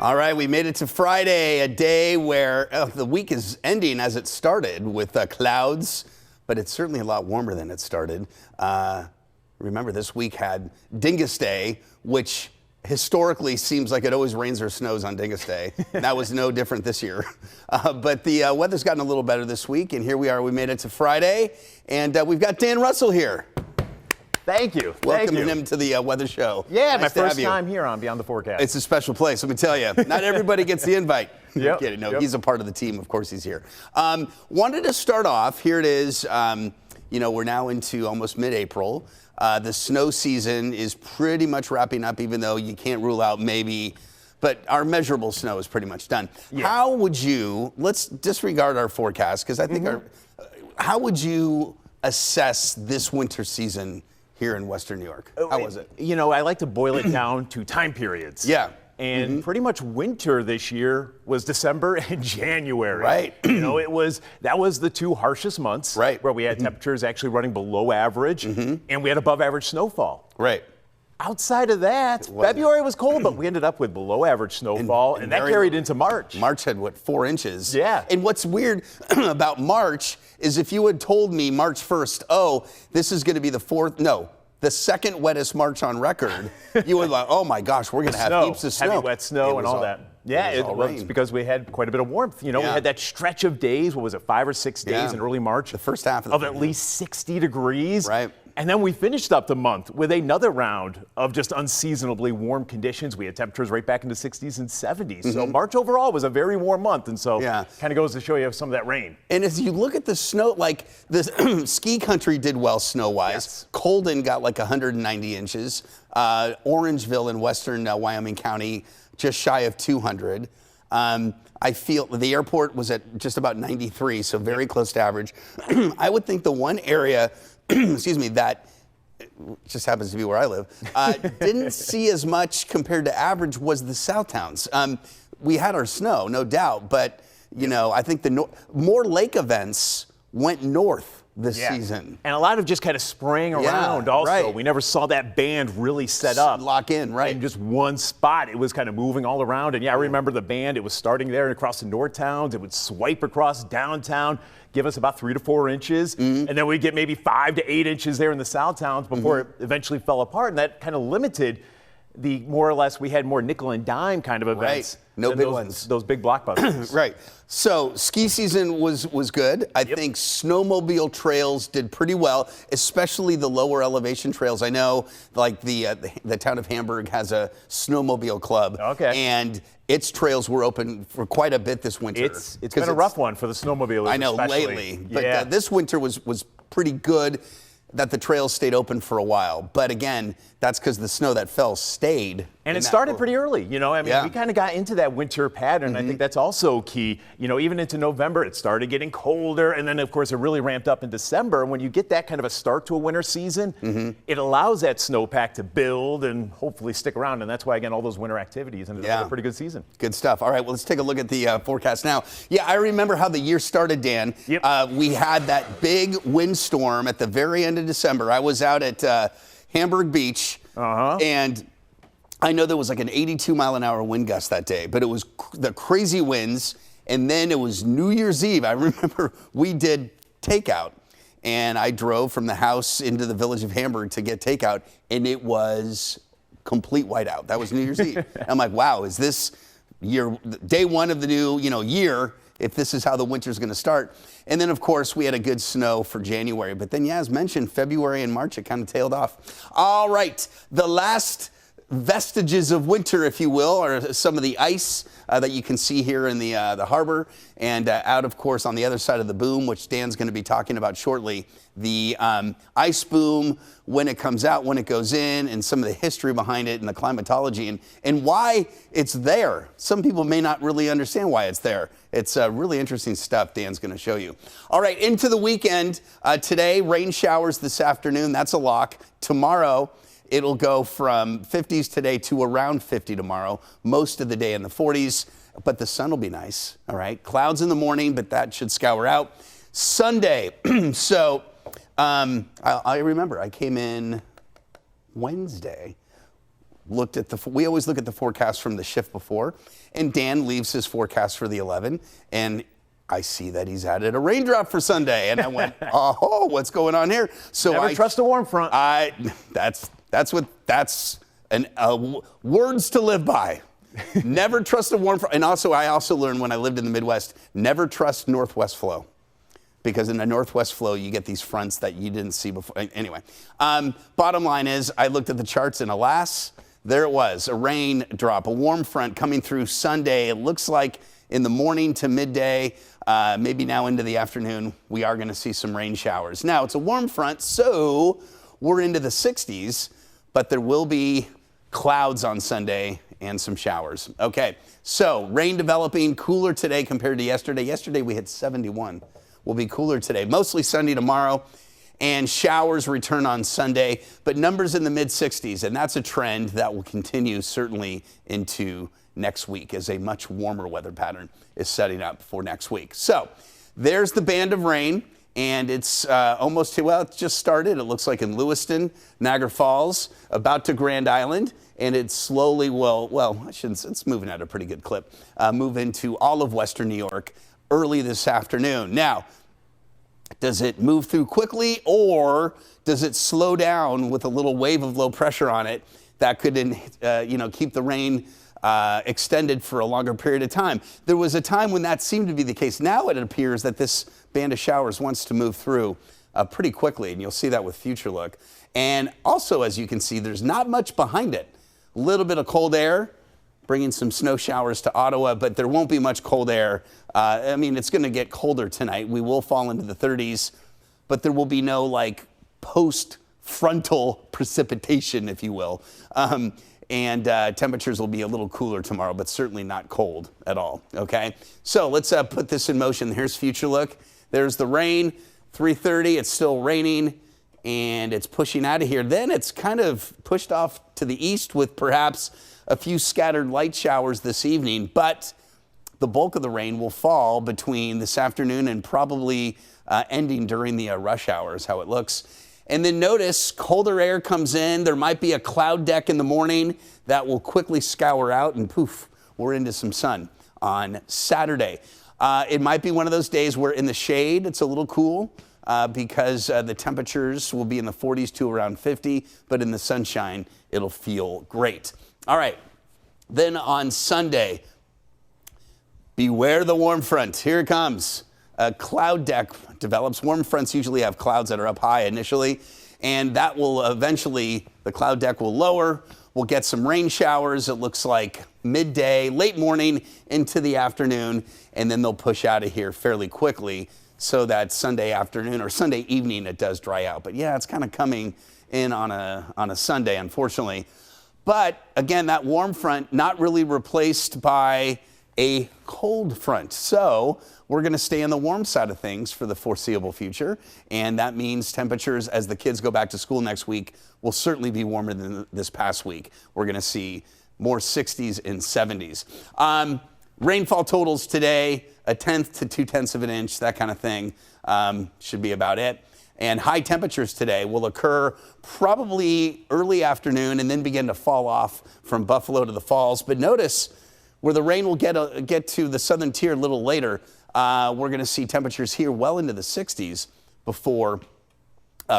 All right, we made it to Friday, a day where the week is ending as it started with clouds, but it's certainly a lot warmer than it started. Remember, this week had Dingus Day, which historically seems like it always rains or snows on Dingus Day. That was no different this year. But the weather's gotten a little better this week, and here we are. We made it to Friday, and we've got Dan Russell here. Thank you. Welcoming him to the weather show. Yeah, nice my first time here on Beyond the Forecast. It's a special place, let me tell you. Not everybody gets the invite. Yep. No, he's a part of the team. Of course he's here. Wanted to start off. Here it is. We're now into almost mid-April. The snow season is pretty much wrapping up, even though you can't rule out maybe, but our measurable snow is pretty much done. Yeah. How would you, let's disregard our forecast, because I think how would you assess this winter season here in Western New York? How was it? I like to boil it down to time periods. Yeah. And pretty much winter this year was December and January. Right. That was the two harshest months. Right. Where we had temperatures actually running below average, and we had above average snowfall. Right. Outside of that, February was cold, but we ended up with below average snowfall, and that carried into March. March had, 4 inches? Yeah. And what's weird about March is if you had told me March 1st, this is going to be the second wettest March on record, you would like, oh my gosh, we're going to have heaps of snow. Heavy wet snow and all that. Yeah, it was because we had quite a bit of warmth. We had that stretch of days, 5 or 6 days in early March? The first half of at least 60 degrees. Right. And then we finished up the month with another round of just unseasonably warm conditions. We had temperatures right back into 60s and 70s. So March overall was a very warm month. And so kind of goes to show you some of that rain. And as you look at the snow, like the ski country did well snow-wise. Yes. Colden got 190 inches. Orangeville in western Wyoming County, just shy of 200. I feel the airport was at just about 93, so very close to average. I would think the one area, that just happens to be where I live, didn't see as much compared to average was the South Towns. We had our snow, no doubt, but I think more lake events went north this season. And a lot of just kind of spraying around also. Right. We never saw that band really set up. Lock in, right. In just one spot. It was kind of moving all around. And I remember the band, it was starting there across the north towns. It would swipe across downtown, give us about 3 to 4 inches. And then we'd get maybe 5 to 8 inches there in the south towns before it eventually fell apart. And that kind of limited the more or less, we had more nickel and dime kind of events. Right. No big ones. Those big blockbusters. Right. So ski season was good. I think snowmobile trails did pretty well, especially the lower elevation trails. I know like the town of Hamburg has a snowmobile club. Okay. And its trails were open for quite a bit this winter. It's been a rough one for the snowmobilers. I know, especially. lately. But this winter was pretty good that the trails stayed open for a while. But again, that's because the snow that fell stayed. And it started pretty early, we kind of got into that winter pattern. I think that's also key. Even into November, it started getting colder. And then, of course, it really ramped up in December. When you get that kind of a start to a winter season, it allows that snowpack to build and hopefully stick around. And that's why, again, all those winter activities ended up a pretty good season. Good stuff. All right, well, let's take a look at the forecast now. Yeah, I remember how the year started, Dan. Yep. We had that big windstorm at the very end of December. I was out at Hamburg Beach, and I know there was like an 82-mile-an-hour wind gust that day, but it was the crazy winds, and then it was New Year's Eve. I remember we did takeout, and I drove from the house into the village of Hamburg to get takeout, and it was complete whiteout. That was New Year's Eve. I'm like, wow, is this day one of the new year, if this is how the winter's going to start? And then, of course, we had a good snow for January. But then, as mentioned, February and March, it kind of tailed off. All right, the last vestiges of winter, if you will, are some of the ice that you can see here in the harbor, and out, of course, on the other side of the boom, which Dan's going to be talking about shortly, the ice boom, when it comes out, when it goes in, and some of the history behind it and the climatology and why it's there. Some people may not really understand why it's there. It's really interesting stuff Dan's going to show you. All right, into the weekend. Today, rain showers this afternoon. That's a lock. Tomorrow, it'll go from 50s today to around 50 tomorrow. Most of the day in the 40s, but the sun will be nice. All right, clouds in the morning, but that should scour out. Sunday, so I remember I came in Wednesday we always look at the forecast from the shift before, and Dan leaves his forecast for the 11, and I see that he's added a raindrop for Sunday, and I went, oh, what's going on here? So Never trust a warm front. That's words to live by. Never trust a warm front. And also, I also learned when I lived in the Midwest, never trust northwest flow. Because in the northwest flow, you get these fronts that you didn't see before. Anyway, bottom line is, I looked at the charts, and alas, there it was, a rain drop, a warm front coming through Sunday. It looks like in the morning to midday, maybe now into the afternoon, we are going to see some rain showers. Now, it's a warm front, so we're into the 60s, but there will be clouds on Sunday and some showers. Okay, so rain developing, cooler today compared to yesterday. Yesterday, we hit 71. Will be cooler today, mostly sunny tomorrow, and showers return on Sunday, but numbers in the mid-60s, and that's a trend that will continue certainly into next week as a much warmer weather pattern is setting up for next week. So there's the band of rain, and it's almost, well, it just started. It looks like in Lewiston, Niagara Falls, about to Grand Island, and it slowly will, it's moving at a pretty good clip, move into all of western New York early this afternoon. Now, does it move through quickly, or does it slow down with a little wave of low pressure on it that could keep the rain extended for a longer period of time? There was a time when that seemed to be the case. Now it appears that this band of showers wants to move through pretty quickly, and you'll see that with future look. And also, as you can see, there's not much behind it. A little bit of cold air, bringing some snow showers to Ottawa, but there won't be much cold air. It's going to get colder tonight. We will fall into the 30s, but there will be no post-frontal precipitation, if you will. And temperatures will be a little cooler tomorrow, but certainly not cold at all, okay? So let's put this in motion. Here's future look. There's the rain, 3:30, it's still raining, and it's pushing out of here. Then it's kind of pushed off to the east with perhaps a few scattered light showers this evening, but the bulk of the rain will fall between this afternoon and probably ending during the rush hour is how it looks. And then notice colder air comes in. There might be a cloud deck in the morning that will quickly scour out, and poof, we're into some sun on Saturday. It might be one of those days where in the shade it's a little cool because the temperatures will be in the 40s to around 50, but in the sunshine it'll feel great. All right, then on Sunday, beware the warm front. Here it comes. A cloud deck develops. Warm fronts usually have clouds that are up high initially, and that will eventually, the cloud deck will lower. We'll get some rain showers. It looks like midday, late morning into the afternoon, and then they'll push out of here fairly quickly so that Sunday afternoon or Sunday evening it does dry out. But yeah, it's kind of coming in on a Sunday, unfortunately. But again, that warm front not really replaced by a cold front. So we're going to stay on the warm side of things for the foreseeable future. And that means temperatures as the kids go back to school next week will certainly be warmer than this past week. We're going to see more 60s and 70s. Rainfall totals today, 1/10 to 2/10 of an inch, that kind of thing, should be about it. And high temperatures today will occur probably early afternoon and then begin to fall off from Buffalo to the Falls. But notice where the rain will get to the southern tier a little later, we're going to see temperatures here well into the 60s before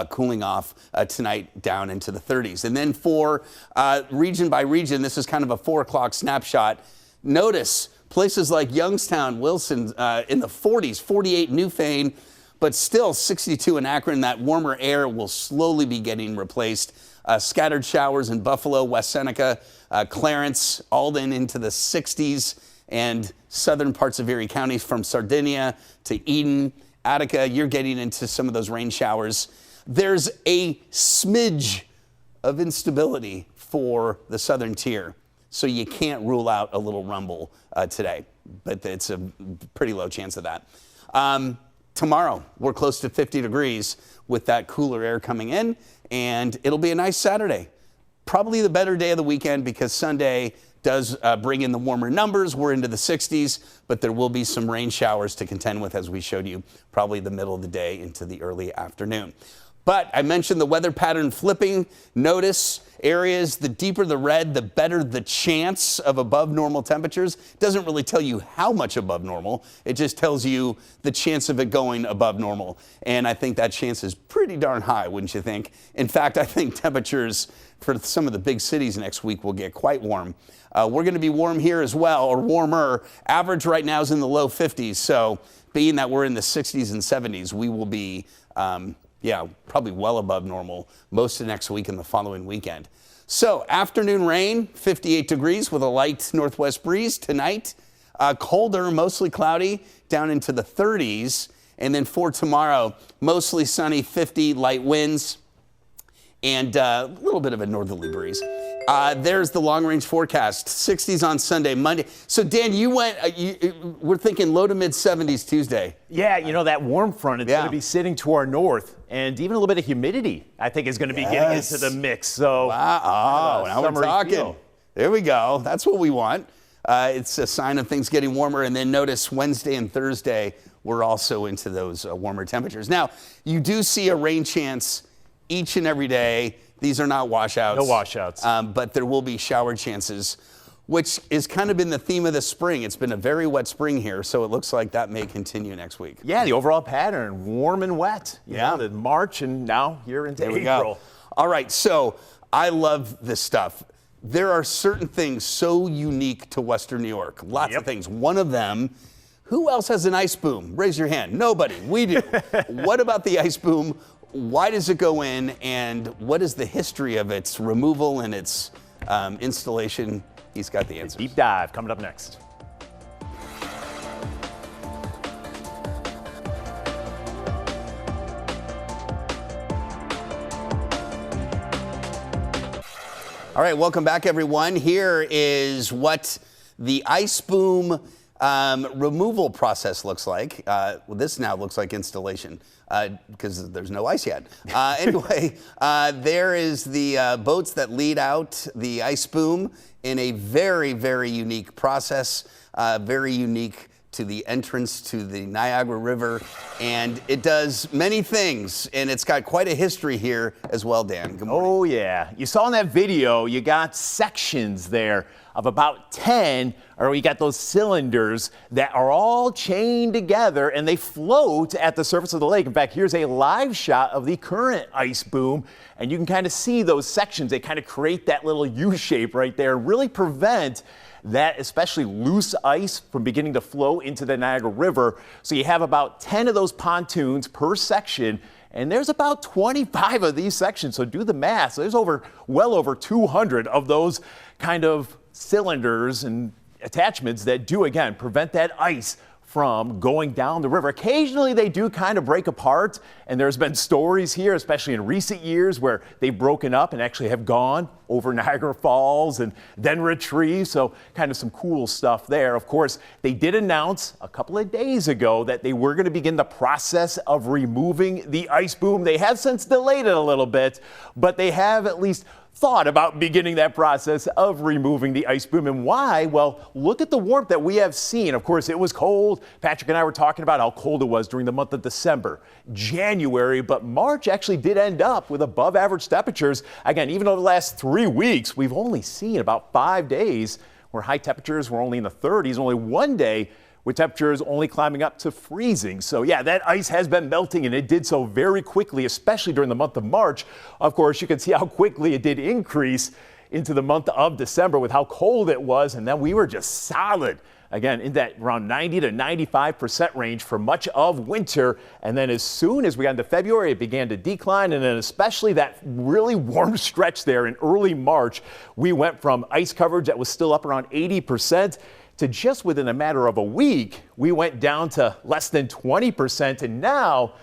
cooling off tonight down into the 30s. And then for region by region, this is kind of a 4 o'clock snapshot. Notice places like Youngstown, Wilson in the 40s, 48 Newfane, but still 62 in Akron. That warmer air will slowly be getting replaced. Scattered showers in Buffalo, West Seneca, Clarence, Alden into the 60s, and southern parts of Erie County from Sardinia to Eden, Attica, you're getting into some of those rain showers. There's a smidge of instability for the southern tier, so you can't rule out a little rumble today, but it's a pretty low chance of that. Tomorrow, we're close to 50 degrees with that cooler air coming in, and it'll be a nice Saturday. Probably the better day of the weekend because Sunday does bring in the warmer numbers. We're into the 60s, but there will be some rain showers to contend with, as we showed you, probably the middle of the day into the early afternoon. But I mentioned the weather pattern flipping. Notice areas, the deeper the red, the better the chance of above normal temperatures. It doesn't really tell you how much above normal. It just tells you the chance of it going above normal. And I think that chance is pretty darn high, wouldn't you think? In fact, I think temperatures for some of the big cities next week will get quite warm. We're going to be warm here as well, or warmer. Average right now is in the low 50s. So being that we're in the 60s and 70s, we will be probably well above normal most of next week and the following weekend. So afternoon rain, 58 degrees with a light northwest breeze tonight. Colder, mostly cloudy, down into the 30s. And then for tomorrow, mostly sunny, 50, light winds, and a little bit of a northerly breeze. There's the long-range forecast, 60s on Sunday, Monday. So, Dan, you went, we're thinking low to mid-70s Tuesday. Yeah, that warm front is going to be sitting to our north, and even a little bit of humidity, I think, is going to be getting into the mix. So, wow, now we're talking. Feel. There we go. That's what we want. It's a sign of things getting warmer. And then notice Wednesday and Thursday, we're also into those warmer temperatures. Now, you do see a rain chance each and every day. These are not washouts. No washouts. But there will be shower chances, which has kind of been the theme of the spring. It's been a very wet spring here, so it looks like that may continue next week. Yeah, the overall pattern, warm and wet. The March and now here into April. Go. All right, so I love this stuff. There are certain things so unique to Western New York. Lots of things. One of them, who else has an ice boom? Raise your hand. Nobody. We do. What about the ice boom? Why does it go in, and what is the history of its removal and its installation? He's got the answers. Deep dive coming up next. All right, welcome back, everyone. Here is what the ice boom removal process looks like. Well, this now looks like installation because there's no ice yet. Anyway, there is the boats that lead out the ice boom in a very, very unique process, very unique to the entrance to the Niagara River, and it does many things, and it's got quite a history here as well, Dan. Good morning. Oh, yeah. You saw in that video, you got sections there of about 10, or you got those cylinders that are all chained together, and they float at the surface of the lake. In fact, here's a live shot of the current ice boom, and you can kind of see those sections. They kind of create that little U shape right there and really prevent that especially loose ice from beginning to flow into the Niagara River. So you have about 10 of those pontoons per section, and there's about 25 of these sections. So do the math. So there's well over 200 of those kind of cylinders and attachments that do, again, prevent that ice from going down the river. Occasionally they do kind of break apart, and there's been stories here, especially in recent years, where they've broken up and actually have gone over Niagara Falls and then retrieved. So kind of some cool stuff there. Of course, they did announce a couple of days ago that they were going to begin the process of removing the ice boom. They have since delayed it a little bit, but they have at least thought about beginning that process of removing the ice boom. And why? Well, look at the warmth that we have seen. Of course, it was cold. Patrick and I were talking about how cold it was during the month of December, January, but March actually did end up with above average temperatures. Again, even over the last 3 weeks, we've only seen about 5 days where high temperatures were only in the 30s, only one day with temperatures only climbing up to freezing. So yeah, that ice has been melting, and it did so very quickly, especially during the month of March. Of course, you can see how quickly it did increase into the month of December with how cold it was, and then we were just solid, again, in that around 90 to 95% range for much of winter. And then as soon as we got into February, it began to decline, and then especially that really warm stretch there in early March, we went from ice coverage that was still up around 80% to just within a matter of a week, we went down to less than 20%, and now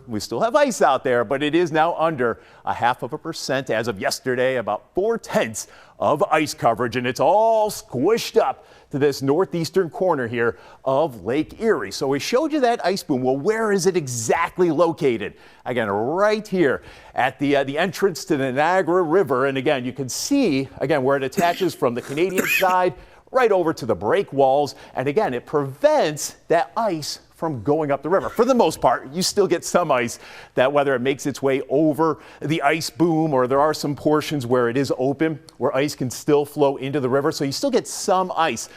we still have ice out there, but it is now under 0.5% as of yesterday, about 0.4 of ice coverage, and it's all squished up to this northeastern corner here of Lake Erie. So we showed you that ice boom. Well, where is it exactly located? Again, right here at the entrance to the Niagara River, and again, you can see, again, where it attaches from the Canadian side right over to the break walls. And again, it prevents that ice from going up the river. For the most part, you still get some ice that whether it makes its way over the ice boom or there are some portions where it is open, where ice can still flow into the river. So you still get some ice.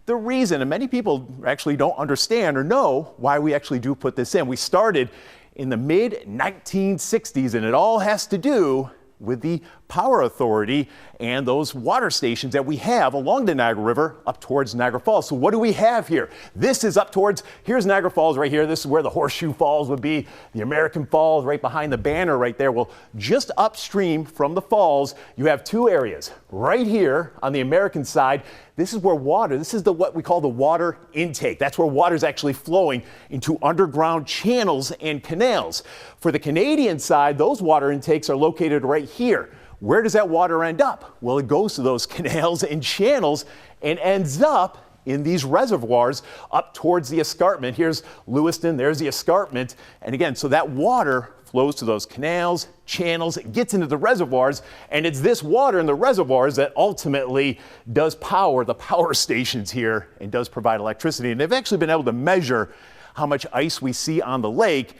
The reason, and many people actually don't understand or know why we actually do put this in. We started in the mid-1960s, and it all has to do with the Power Authority and those water stations that we have along the Niagara River up towards Niagara Falls. So what do we have here? This is up towards, here's Niagara Falls right here. This is where the Horseshoe Falls would be, the American Falls right behind the banner right there. Well, just upstream from the falls, you have two areas. Right here on the American side, this is where water, this is what we call the water intake. That's where water is actually flowing into underground channels and canals. For the Canadian side, those water intakes are located right here. Where does that water end up? Well, it goes to those canals and channels and ends up in these reservoirs up towards the escarpment. Here's Lewiston, there's the escarpment. And again, so that water flows to those canals, channels, it gets into the reservoirs, and it's this water in the reservoirs that ultimately does power the power stations here and does provide electricity. And they've actually been able to measure how much ice we see on the lake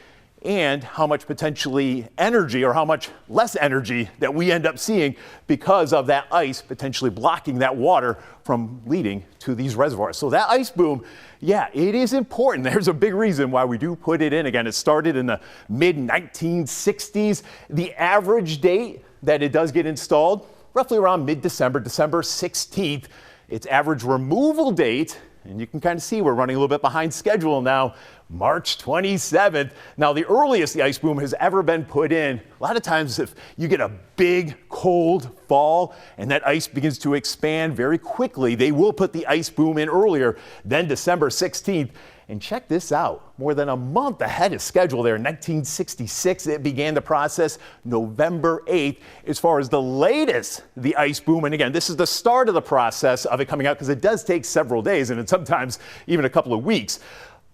and how much potentially energy or how much less energy that we end up seeing because of that ice potentially blocking that water from leading to these reservoirs. So that ice boom, yeah, it is important. There's a big reason why we do put it in. Again, it started in the mid-1960s. The average date that it does get installed, roughly around mid-December, December 16th. Its average removal date, and you can kind of see we're running a little bit behind schedule now, March 27th. Now, the earliest the ice boom has ever been put in, a lot of times if you get a big cold fall and that ice begins to expand very quickly, they will put the ice boom in earlier than December 16th. And check this out, more than a month ahead of schedule there. In 1966, it began the process. November 8th, as far as the latest, the ice boom. And again, this is the start of the process of it coming out because it does take several days and sometimes even a couple of weeks.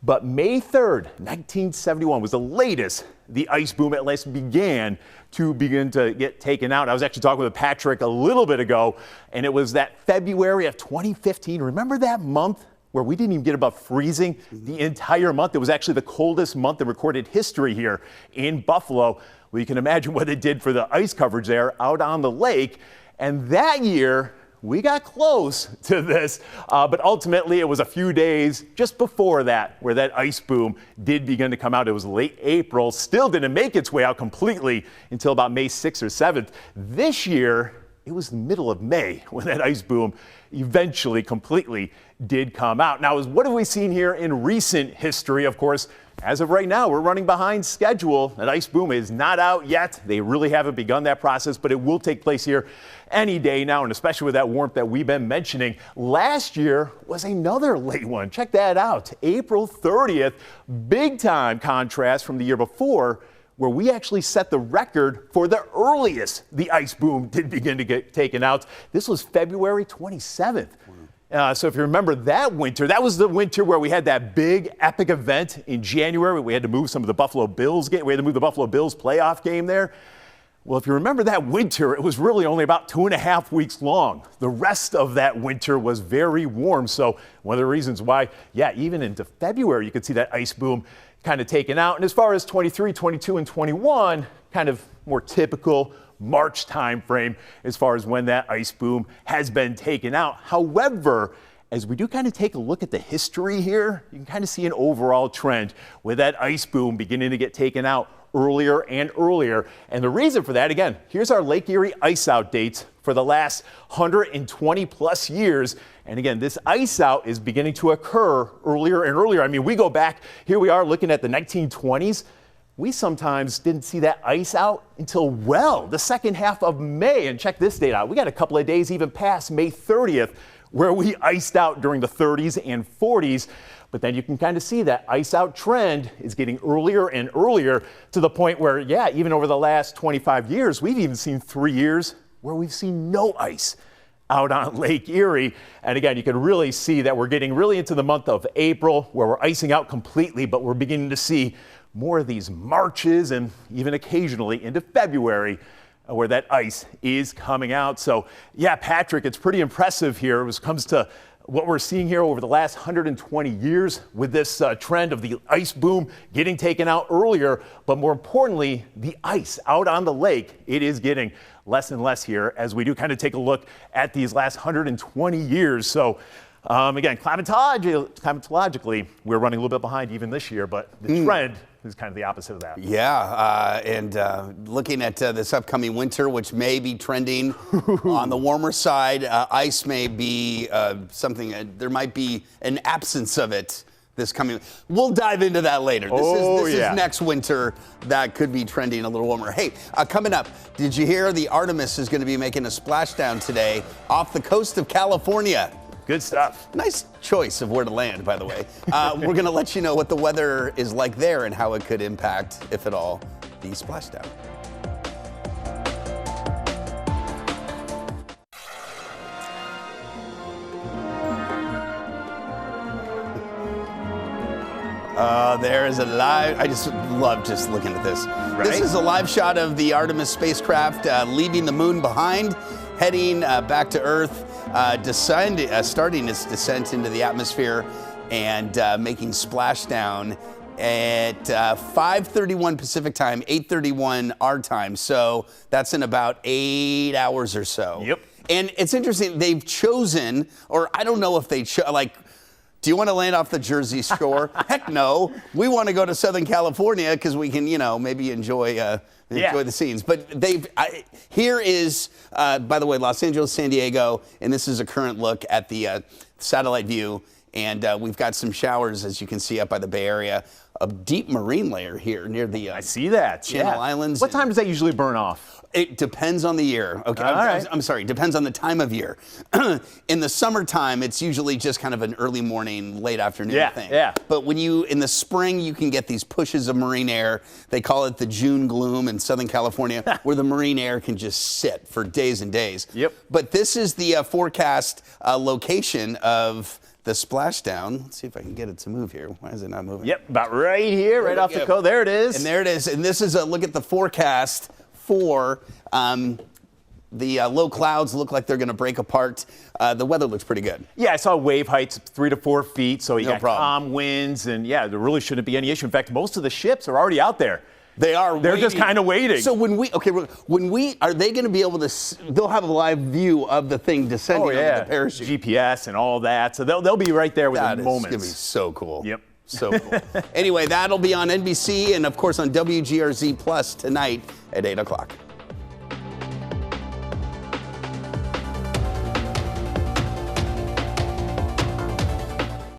But May 3rd, 1971 was the latest the ice boom at least began to get taken out. I was actually talking with Patrick a little bit ago, and it was that February of 2015. Remember that month where we didn't even get above freezing the entire month? It was actually the coldest month in recorded history here in Buffalo. Well, you can imagine what it did for the ice coverage there out on the lake. And that year, we got close to this, but ultimately it was a few days just before that where that ice boom did begin to come out. It was late April, still didn't make its way out completely until about May 6th or 7th. This year, it was the middle of May when that ice boom eventually completely did come out. Now, what have we seen here in recent history? Of course, as of right now, we're running behind schedule. That ice boom is not out yet. They really haven't begun that process, but it will take place here any day now, and especially with that warmth that we've been mentioning. Last year was another late one. Check that out. April 30th, big time contrast from the year before, where we actually set the record for the earliest the ice boom did begin to get taken out. This was February 27th. So if you remember that winter, that was the winter where we had that big epic event in January. We had to move some of the Buffalo Bills game. We had to move the Buffalo Bills playoff game there. Well, if you remember that winter, it was really only about 2.5 weeks long. The rest of that winter was very warm. So one of the reasons why, yeah, even into February, you could see that ice boom kind of taken out. And as far as 23, 22, and 21, kind of more typical March time frame as far as when that ice boom has been taken out. However, as we do kind of take a look at the history here, you can kind of see an overall trend with that ice boom beginning to get taken out earlier and earlier. And the reason for that, again, here's our Lake Erie ice out dates for the last 120 plus years. And again, this ice out is beginning to occur earlier and earlier. I mean, we go back, here we are looking at the 1920s. We sometimes didn't see that ice out until the second half of May. And check this date out. We got a couple of days even past May 30th where we iced out during the 30s and 40s. But then you can kind of see that ice out trend is getting earlier and earlier to the point where, yeah, even over the last 25 years, we've even seen 3 years where we've seen no ice out on Lake Erie. And again, you can really see that we're getting really into the month of April where we're icing out completely, but we're beginning to see more of these Marches and even occasionally into February where that ice is coming out. So yeah, Patrick, it's pretty impressive here when it comes to what we're seeing here over the last 120 years with this trend of the ice boom getting taken out earlier, but more importantly, the ice out on the lake, it is getting less and less here as we do kind of take a look at these last 120 years. So again, climatologically, we're running a little bit behind even this year, but the trend is kind of the opposite of that. Yeah, and looking at this upcoming winter, which may be trending on the warmer side, ice may be something, there might be an absence of it this coming. We'll dive into that later. This is next winter that could be trending a little warmer. Hey, coming up, did you hear the Artemis is going to be making a splashdown today off the coast of California? Good stuff. Nice choice of where to land, by the way. We're going to let you know what the weather is like there and how it could impact, if at all, the splashdown. There is a live, I just love just looking at this. Right? This is a live shot of the Artemis spacecraft leaving the moon behind, heading back to Earth, starting its descent into the atmosphere and making splashdown at 5:31 Pacific time, 8:31 our time. So that's in about 8 hours or so. Yep. And it's interesting, they've chosen, or I don't know if they do you want to land off the Jersey Shore? Heck no. We want to go to Southern California because we can, maybe enjoy the scenes. But here is, by the way, Los Angeles, San Diego, and this is a current look at the satellite view. And we've got some showers, as you can see, up by the Bay Area. A deep marine layer here near the I see that. Channel Islands. What time does that usually burn off? It depends on the year. Okay, I'm sorry, depends on the time of year. In the summertime, it's usually just kind of an early morning, late afternoon thing. Yeah. But in the spring, you can get these pushes of marine air. They call it the June gloom in Southern California, where the marine air can just sit for days and days. Yep. But this is the forecast location of the splashdown. Let's see if I can get it to move here. Why is it not moving? Yep, about right here, right off the coast. There it is. And there it is. And this is a look at the forecast for the low clouds look like they're going to break apart. The weather looks pretty good. Yeah, I saw wave heights 3 to 4 feet, so you got problem. calm winds, and there really shouldn't be any issue. In fact, most of the ships are already out there. They're waiting. Just kind of waiting. So are they going to be able to? They'll have a live view of the thing descending over the parachute. GPS and all that, so they'll be right there within moments. That's going to be so cool. Yep. So cool. Anyway, that'll be on NBC and of course on WGRZ Plus tonight at 8 o'clock.